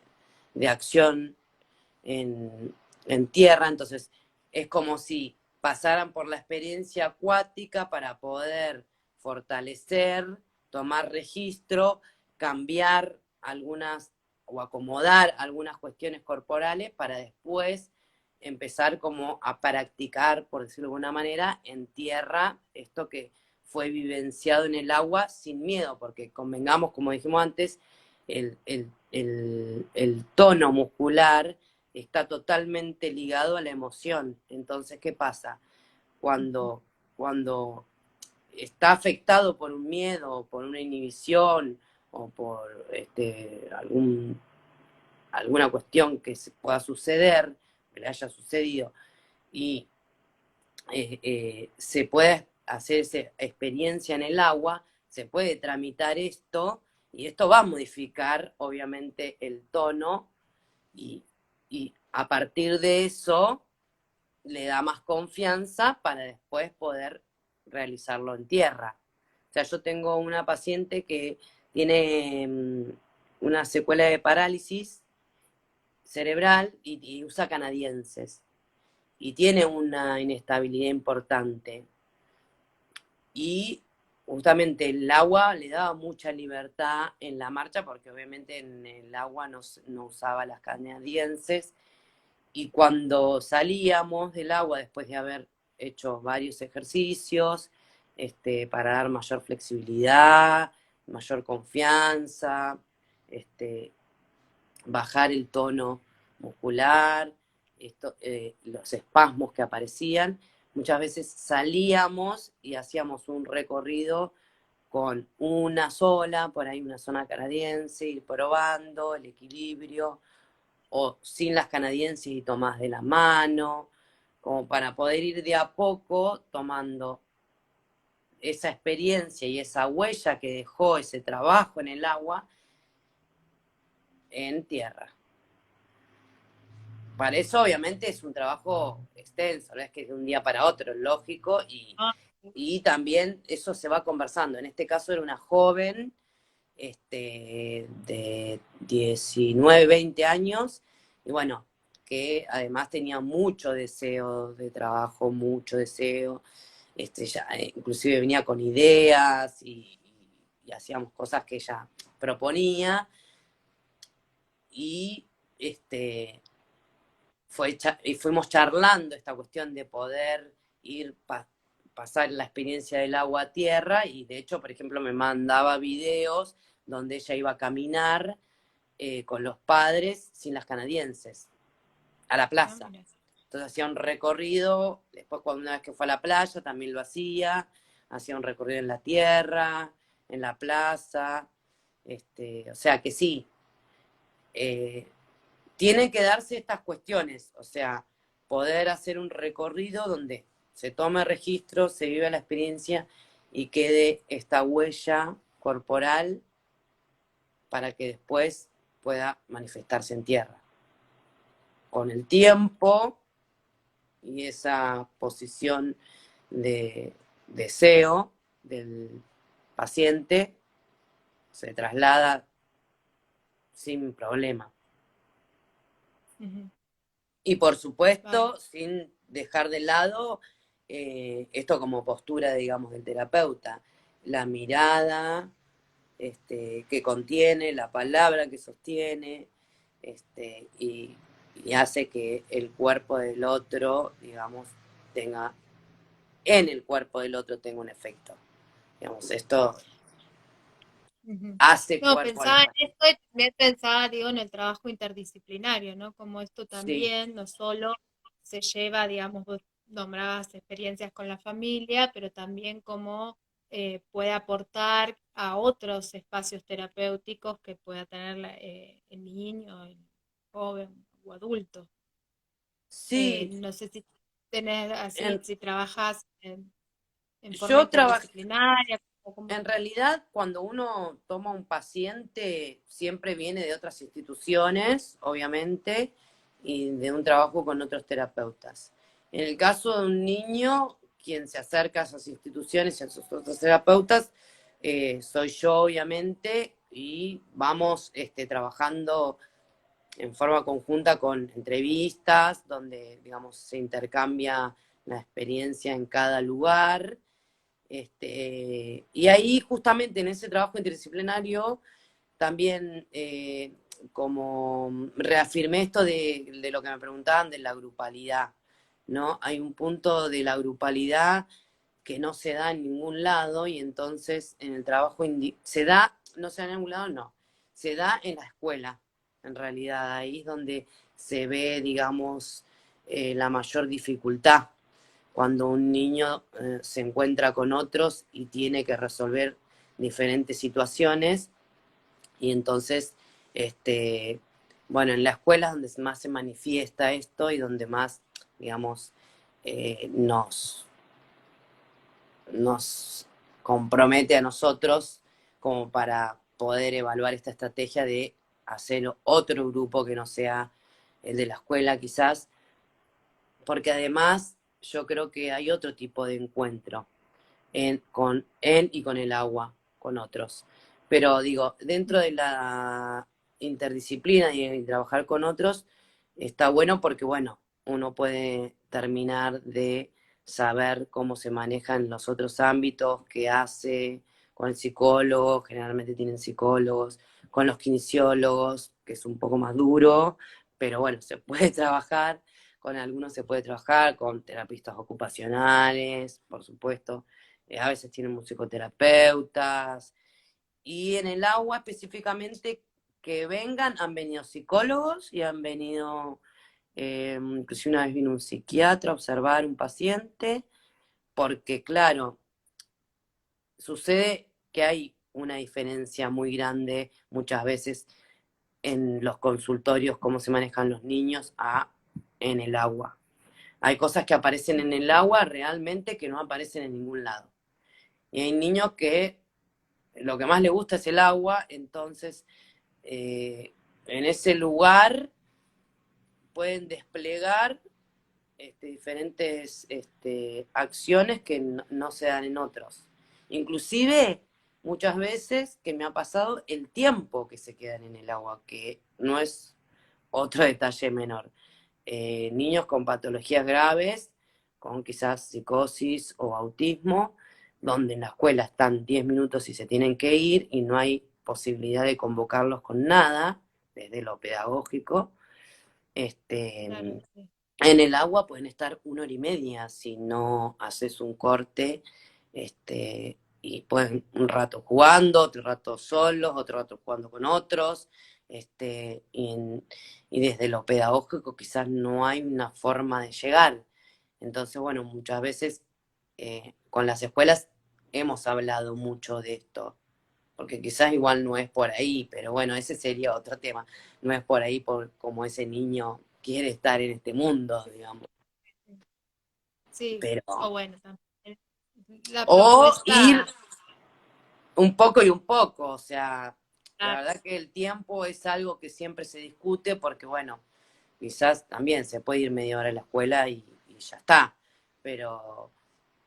acción en tierra, entonces es como si pasaran por la experiencia acuática para poder fortalecer, tomar registro, cambiar algunas o acomodar algunas cuestiones corporales para después empezar como a practicar, por decirlo de alguna manera, en tierra esto que fue vivenciado en el agua sin miedo, porque convengamos, como dijimos antes, el tono muscular está totalmente ligado a la emoción. Entonces, ¿qué pasa? Cuando está afectado por un miedo, por una inhibición o por alguna cuestión que se pueda suceder, que le haya sucedido, y se puede hacer esa experiencia en el agua, se puede tramitar esto, y esto va a modificar, obviamente, el tono, y, y a partir de eso le da más confianza para después poder realizarlo en tierra. O sea, yo tengo una paciente que tiene una secuela de parálisis cerebral y usa canadienses y tiene una inestabilidad importante. Y justamente el agua le daba mucha libertad en la marcha porque obviamente en el agua no usaba las canadienses. Y cuando salíamos del agua, después de haber hecho varios ejercicios, para dar mayor flexibilidad, mayor confianza, bajar el tono muscular, los espasmos que aparecían, muchas veces salíamos y hacíamos un recorrido con una sola, por ahí una zona canadiense, ir probando el equilibrio, o sin las canadienses y tomás de la mano, como para poder ir de a poco tomando esa experiencia y esa huella que dejó ese trabajo en el agua en tierra. Para eso obviamente es un trabajo extenso, no es que de un día para otro, es lógico, y también eso se va conversando. En este caso era una joven de 19, 20 años, y bueno, que además tenía mucho deseo de trabajo, mucho deseo, ya, inclusive venía con ideas y hacíamos cosas que ella proponía, y fuimos charlando esta cuestión de poder ir pasar la experiencia del agua a tierra, y de hecho, por ejemplo, me mandaba videos donde ella iba a caminar con los padres sin las canadienses a la plaza. Entonces hacía un recorrido, después cuando una vez que fue a la playa también lo hacía un recorrido en la tierra, en la plaza, o sea que sí, tienen que darse estas cuestiones, o sea, poder hacer un recorrido donde se tome registro, se vive la experiencia y quede esta huella corporal para que después pueda manifestarse en tierra. Con el tiempo y esa posición de deseo del paciente se traslada sin problema. Y por supuesto, sin dejar de lado esto como postura, digamos, del terapeuta, la mirada que contiene, la palabra que sostiene, y hace que el cuerpo del otro, digamos, en el cuerpo del otro tenga un efecto. Digamos, esto hace No, cuerpo a los pensaba en pacientes. esto y también pensaba, digo, en el trabajo interdisciplinario, ¿no? Como esto Sí, también no solo se lleva, digamos, vos nombrabas experiencias con la familia, pero también cómo puede aportar a otros espacios terapéuticos que pueda tener el niño, el joven o adulto. sí. No sé si tenés así, En, si trabajas en forma yo trabajé. interdisciplinaria, o En como... realidad, cuando uno toma un paciente, siempre viene de otras instituciones, obviamente, y de un trabajo con otros terapeutas. En el caso de un niño, quien se acerca a esas instituciones y a sus otros terapeutas, soy yo, obviamente, y vamos trabajando en forma conjunta con entrevistas, donde, digamos, se intercambia la experiencia en cada lugar. Y ahí justamente en ese trabajo interdisciplinario también como reafirmé esto de lo que me preguntaban de la grupalidad, ¿no? Hay un punto de la grupalidad que no se da en ningún lado, y entonces en el trabajo se da, no se da en ningún lado, no, se da en la escuela, en realidad, ahí es donde se ve, digamos, la mayor dificultad, cuando un niño se encuentra con otros y tiene que resolver diferentes situaciones, y entonces, bueno, en la escuela es donde más se manifiesta esto y donde más, digamos, nos compromete a nosotros como para poder evaluar esta estrategia de hacer otro grupo que no sea el de la escuela quizás, porque además yo creo que hay otro tipo de encuentro en y con el agua, con otros. Pero digo, dentro de la interdisciplina y trabajar con otros, está bueno porque, bueno, uno puede terminar de saber cómo se manejan los otros ámbitos, qué hace con el psicólogo, generalmente tienen psicólogos, con los kinesiólogos, que es un poco más duro, pero bueno, se puede trabajar, con algunos se puede trabajar, con terapistas ocupacionales, por supuesto, a veces tienen musicoterapeutas, y en el agua específicamente que vengan, han venido psicólogos y han venido Inclusive una vez vino un psiquiatra a observar un paciente, porque claro, sucede que hay una diferencia muy grande muchas veces en los consultorios, cómo se manejan los niños, en el agua. Hay cosas que aparecen en el agua realmente que no aparecen en ningún lado. Y hay niños que lo que más les gusta es el agua, entonces en ese lugar pueden desplegar diferentes acciones que no se dan en otros. Inclusive, muchas veces que me ha pasado el tiempo que se quedan en el agua, que no es otro detalle menor. Niños con patologías graves, con quizás psicosis o autismo, donde en la escuela están 10 minutos y se tienen que ir y no hay posibilidad de convocarlos con nada, desde lo pedagógico. Claro, En sí. el agua pueden estar 1 hora y media si no haces un corte, y pueden un rato jugando, otro rato solos, otro rato jugando con otros, y desde lo pedagógico quizás no hay una forma de llegar. Entonces, bueno, muchas veces con las escuelas hemos hablado mucho de esto, porque quizás igual no es por ahí, pero bueno, ese sería otro tema. No es por ahí por como ese niño quiere estar en este mundo, digamos. Sí, o Pero, bueno, también la o ir propuesta, un poco y un poco, o sea, la claro, verdad que el tiempo es algo que siempre se discute porque, bueno, quizás también se puede ir media hora a la escuela y ya está, pero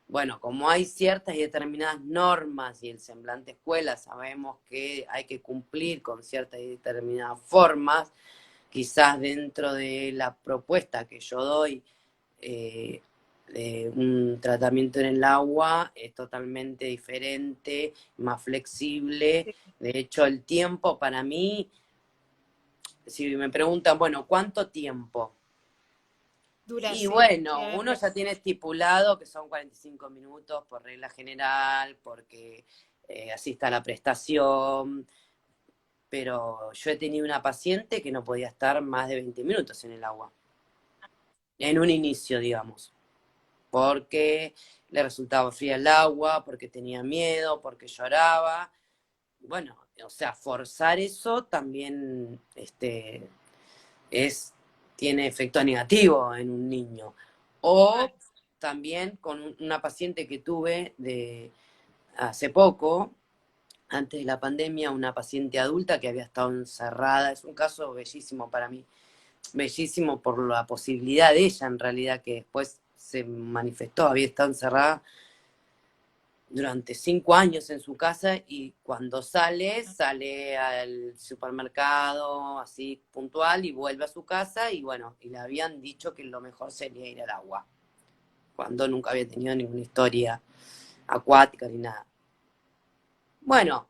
bueno, como hay ciertas y determinadas normas y el semblante escuela sabemos que hay que cumplir con ciertas y determinadas formas, quizás dentro de la propuesta que yo doy, eh, de un tratamiento en el agua es totalmente diferente, más flexible. sí, De hecho, el tiempo para mí, si me preguntan, bueno, ¿cuánto tiempo? dura, Y sí, bueno, uno generalmente, ya tiene estipulado que son 45 minutos por regla general, porque así está la prestación, pero yo he tenido una paciente que no podía estar más de 20 minutos en el agua, en un inicio, digamos, porque le resultaba fría el agua, porque tenía miedo, porque lloraba. Bueno, o sea, forzar eso también es, tiene efecto negativo en un niño. O claro, también con una paciente que tuve de hace poco, antes de la pandemia, una paciente adulta que había estado encerrada. Es un caso bellísimo para mí, bellísimo por la posibilidad de ella en realidad, que después se manifestó, había estado encerrada durante 5 años en su casa y cuando sale, sale al supermercado así puntual y vuelve a su casa y bueno, y le habían dicho que lo mejor sería ir al agua, cuando nunca había tenido ninguna historia acuática ni nada. Bueno,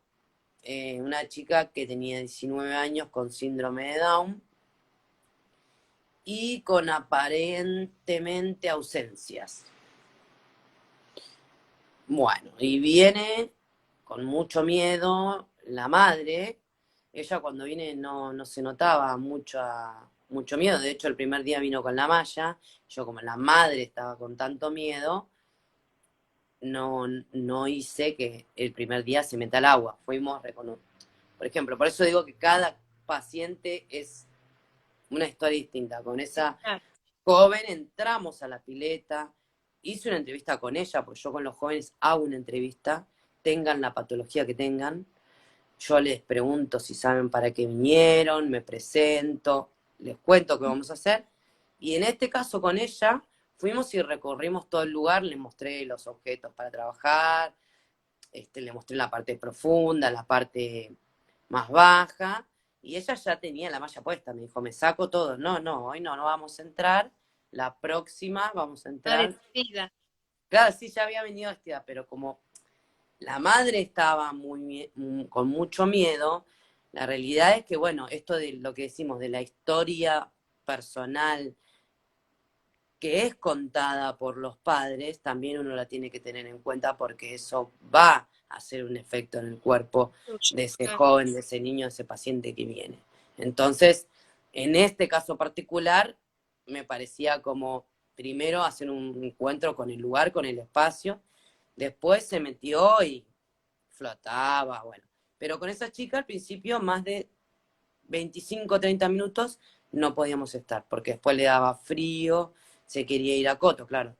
una chica que tenía 19 años con síndrome de Down y con aparentemente ausencias. Bueno, y viene con mucho miedo la madre. Ella cuando viene no se notaba mucho miedo. De hecho, el primer día vino con la malla. Yo como la madre estaba con tanto miedo, no hice que el primer día se meta al agua. Por ejemplo, por eso digo que cada paciente es una historia distinta. Con esa claro, joven entramos a la pileta, hice una entrevista con ella, porque yo con los jóvenes hago una entrevista, tengan la patología que tengan, yo les pregunto si saben para qué vinieron, me presento, les cuento qué vamos a hacer, y en este caso con ella fuimos y recorrimos todo el lugar, les mostré los objetos para trabajar, le mostré la parte profunda, la parte más baja, y ella ya tenía la malla puesta, me dijo, me saco todo, no, hoy no vamos a entrar, la próxima vamos a está entrar. decidida, Claro, sí, ya había venido vestida, pero como la madre estaba con mucho miedo, la realidad es que, bueno, esto de lo que decimos, de la historia personal que es contada por los padres, también uno la tiene que tener en cuenta porque eso va a hacer un efecto en el cuerpo tuyo, de ese claro, joven, de ese niño, de ese paciente que viene. Entonces, en este caso particular, me parecía como, primero hacer un encuentro con el lugar, con el espacio, después se metió y flotaba, bueno. Pero con esa chica al principio más de 25, 30 minutos no podíamos estar, porque después le daba frío, se quería ir a Coto, claro.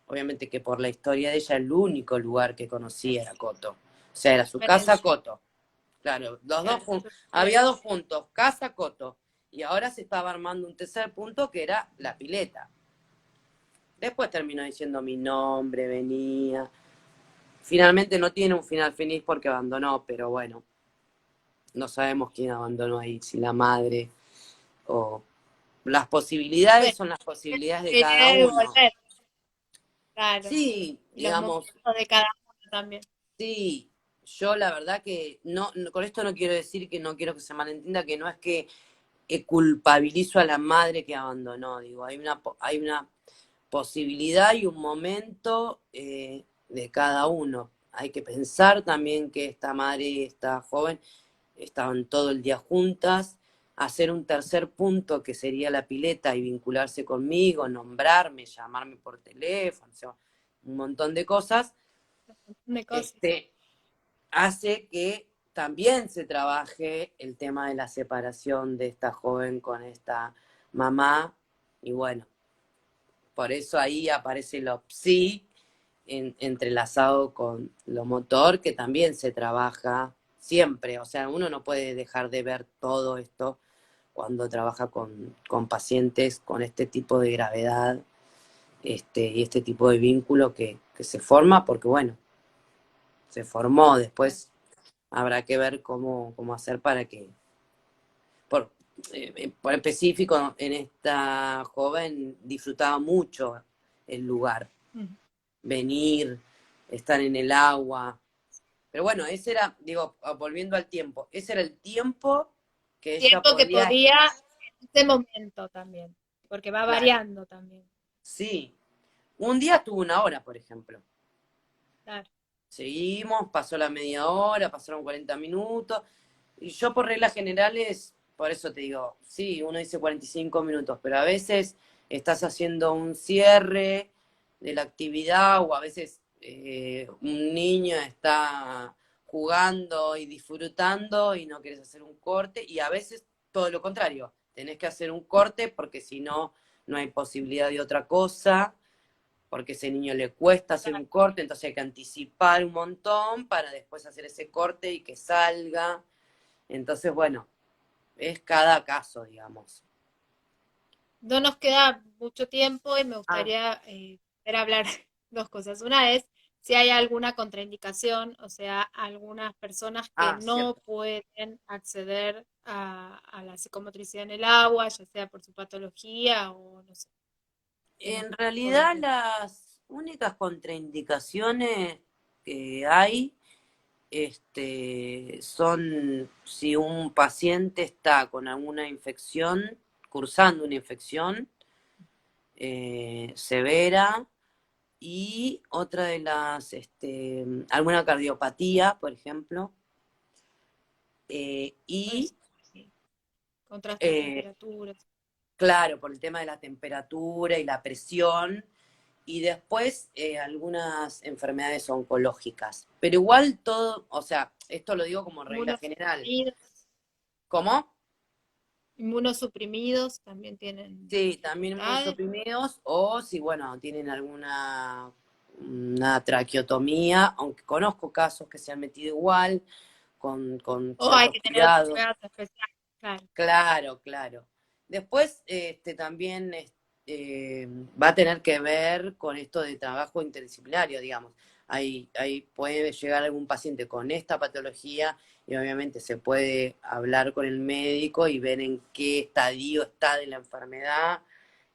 Obviamente que por la historia de ella el único lugar que conocía era Coto. O sea, era su casa, Coto. Claro, había dos puntos, casa, Coto. Y ahora se estaba armando un tercer punto que era la pileta. Después terminó diciendo mi nombre, venía. Finalmente no tiene un final feliz porque abandonó, pero bueno, no sabemos quién abandonó ahí, si la madre o las posibilidades Bueno, son las posibilidades de cada querer uno. volver, claro. Sí, Y los digamos, momentos de cada uno también. sí, yo la verdad que con esto no quiero decir que no quiero que se malentienda, que no es que culpabilizo a la madre que abandonó, digo, hay una posibilidad y un momento de cada uno. Hay que pensar también que esta madre y esta joven estaban todo el día juntas, hacer un tercer punto que sería la pileta y vincularse conmigo, nombrarme, llamarme por teléfono, o sea, un montón de cosas, De cosas. hace que también se trabaje el tema de la separación de esta joven con esta mamá, y bueno, por eso ahí aparece lo psi entrelazado con lo motor, que también se trabaja siempre, o sea, uno no puede dejar de ver todo esto cuando trabaja con pacientes con este tipo de gravedad y este tipo de vínculo que se forma, porque bueno, se formó, después habrá que ver cómo hacer para que, por específico, en esta joven disfrutaba mucho el lugar, venir, estar en el agua. Pero bueno, ese era, digo, volviendo al tiempo, ese era el tiempo que ella Tiempo que podía, podía en ese momento también, porque va claro, variando también. sí. Un día tuvo una hora, por ejemplo. Claro. Seguimos, pasó la media hora, pasaron 40 minutos, y yo por reglas generales, por eso te digo, sí, uno dice 45 minutos, pero a veces estás haciendo un cierre de la actividad o a veces un niño está jugando y disfrutando y no quieres hacer un corte, y a veces todo lo contrario, tenés que hacer un corte porque si no, no hay posibilidad de otra cosa, porque a ese niño le cuesta hacer un corte, entonces hay que anticipar un montón para después hacer ese corte y que salga. Entonces, bueno, es cada caso, digamos. No nos queda mucho tiempo y me Ah, gustaría poder hablar dos cosas. Una es si hay alguna contraindicación, o sea, algunas personas que no cierto. pueden acceder a la psicomotricidad en el agua, ya sea por su patología o no sé, que nos En realidad comenten. las únicas contraindicaciones que hay son si un paciente está con alguna infección, cursando una infección severa, y otra de las, alguna cardiopatía, por ejemplo, y Sí, contraste de eh, temperaturas. claro, por el tema de la temperatura y la presión, y después algunas enfermedades oncológicas. Pero igual todo, o sea, esto lo digo como regla general. Inmunosuprimidos, ¿Cómo? inmunosuprimidos también tienen Sí, también muy dificultades. suprimidos, o si, bueno, tienen una traqueotomía, aunque conozco casos que se han metido igual, con O hay ciertos que tener otros cuidados. cuidados especiales, claro. Claro, claro. Después, también va a tener que ver con esto de trabajo interdisciplinario, digamos. Ahí puede llegar algún paciente con esta patología y obviamente se puede hablar con el médico y ver en qué estadio está de la enfermedad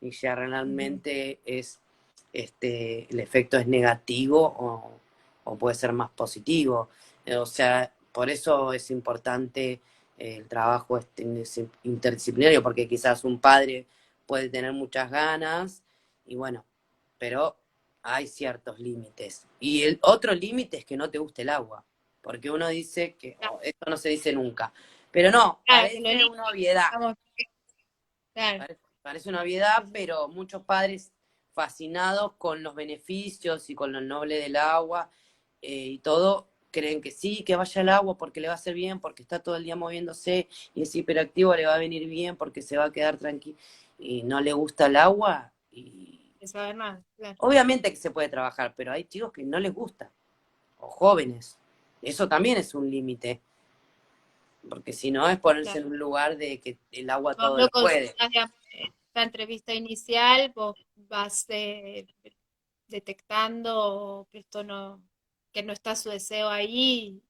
y si realmente el efecto es negativo o puede ser más positivo. O sea, por eso es importante el trabajo interdisciplinario, porque quizás un padre puede tener muchas ganas y bueno, pero hay ciertos límites. Y el otro límite es que no te guste el agua, porque uno dice que esto no se dice nunca, pero no, Claro, que lo parece una eligen, obviedad. digamos, claro. Parece una obviedad, pero muchos padres fascinados con los beneficios y con lo noble del agua y todo, creen que sí, que vaya al agua porque le va a hacer bien, porque está todo el día moviéndose y es hiperactivo, le va a venir bien porque se va a quedar tranquilo y no le gusta el agua. Y De saber nada, claro. obviamente que se puede trabajar, pero hay chicos que no les gusta, o jóvenes. Eso también es un límite, porque si no es ponerse en Claro. un lugar de que el agua Vos todo lo lo puede. considerás, digamos, en esta entrevista inicial, vos vas detectando que esto no, que no está su deseo ahí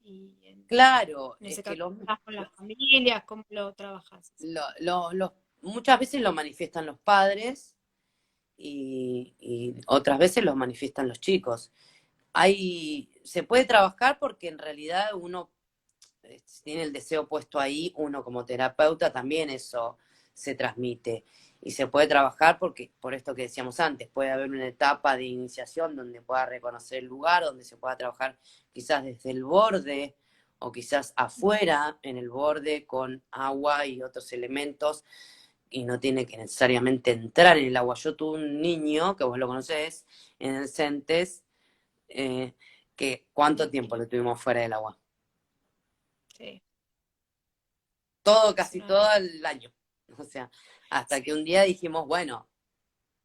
Claro, en es ese que caso estás con las familias, ¿cómo lo trabajas? muchas veces lo manifiestan los padres y otras veces lo manifiestan los chicos. Se puede trabajar porque en realidad uno tiene el deseo puesto ahí, uno como terapeuta también eso se transmite. Y se puede trabajar porque, por esto que decíamos antes, puede haber una etapa de iniciación donde pueda reconocer el lugar, donde se pueda trabajar quizás desde el borde o quizás afuera, en el borde, con agua y otros elementos, y no tiene que necesariamente entrar en el agua. Yo tuve un niño, que vos lo conocés, en el CENTES, que ¿cuánto tiempo lo tuvimos fuera del agua? Sí, Todo, es casi todo el año. O sea, hasta sí, que un día dijimos, bueno,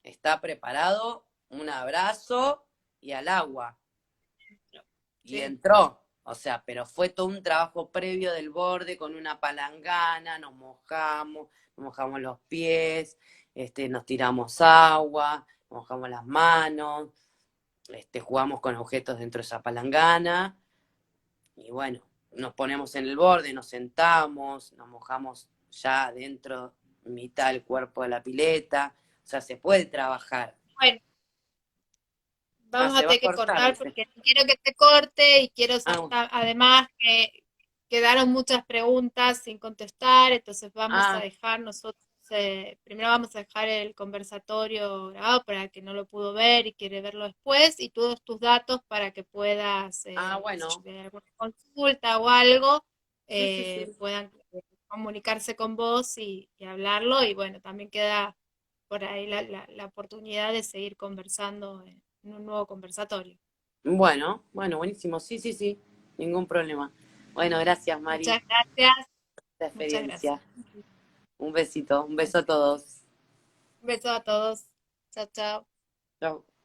está preparado, un abrazo y al agua. Y sí. entró. O sea, pero fue todo un trabajo previo del borde con una palangana, nos mojamos los pies, nos tiramos agua, nos mojamos las manos, jugamos con objetos dentro de esa palangana, y bueno, nos ponemos en el borde, nos sentamos, nos mojamos ya dentro, mitad del cuerpo de la pileta, o sea, se puede trabajar. Bueno, Ah, vamos a se va a tener que cortar, cortar dice. porque no quiero que te corte y quiero Ah, además que quedaron muchas preguntas sin contestar, entonces vamos a ah, dejar nosotros, primero vamos a dejar el conversatorio grabado para el que no lo pudo ver y quiere verlo después y todos tus datos para que puedas, qué sé yo, bueno, si hay alguna consulta o algo, sí, sí, sí. puedan comunicarse con vos y hablarlo y bueno, también queda por ahí la oportunidad de seguir conversando en un nuevo conversatorio. Bueno, bueno, buenísimo, sí, sí, sí, ningún problema. Bueno, gracias, Mari, Muchas gracias, por la muchas gracias. experiencia. Un besito, un beso a Gracias. todos. Un beso a todos. Chao, chao. Chao.